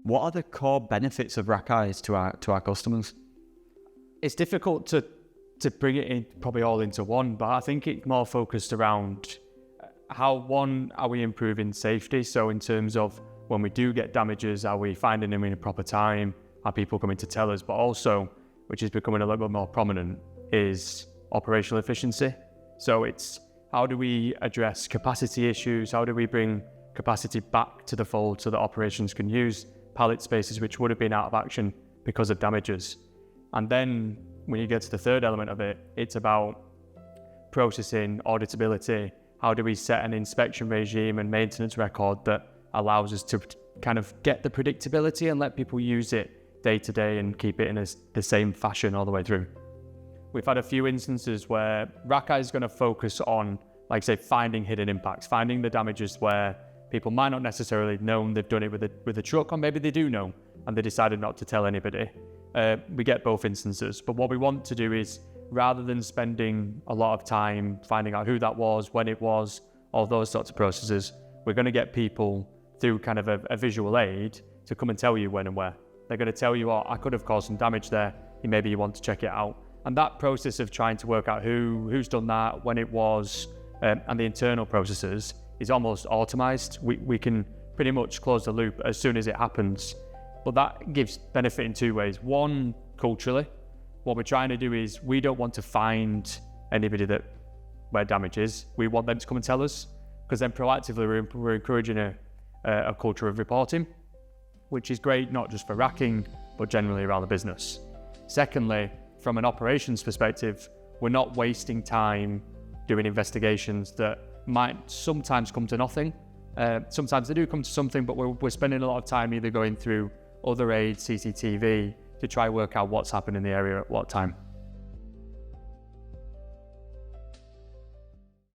What are the core benefits of RackEye to our customers? It's difficult to bring it in probably all into one, but I think it's more focused around how, one, are we improving safety? So in terms of when we do get damages, are we finding them in a proper time? Are people coming to tell us? But also, which is becoming a little bit more prominent, is operational efficiency. So it's how do we address capacity issues? How do we bring capacity back to the fold so that operations can use pallet spaces which would have been out of action because of damages? And then when you get to the third element of it, it's about processing, auditability. How do we set an inspection regime and maintenance record that allows us to kind of get the predictability and let people use it day to day and keep it in the same fashion all the way through? We've had a few instances where RackEye is going to focus on, like say, finding hidden impacts, finding the damages where people might not necessarily know they've done it with a truck, or maybe they do know and they decided not to tell anybody. We get both instances, but what we want to do is, rather than spending a lot of time finding out who that was, when it was, all those sorts of processes, we're going to get people through kind of a visual aid to come and tell you when and where. They're going to tell you, oh, I could have caused some damage there, maybe you want to check it out. And that process of trying to work out who's done that, when it was, and the internal processes is almost automized. We can pretty much close the loop as soon as it happens. But that gives benefit in two ways. One, culturally, what we're trying to do is we don't want to find anybody where damage is. We want them to come and tell us, because then proactively we're encouraging a culture of reporting, which is great not just for racking, but generally around the business. Secondly, from an operations perspective, we're not wasting time doing investigations that might sometimes come to nothing. Sometimes they do come to something, but we're spending a lot of time either going through other aids, CCTV, to try work out what's happened in the area at what time.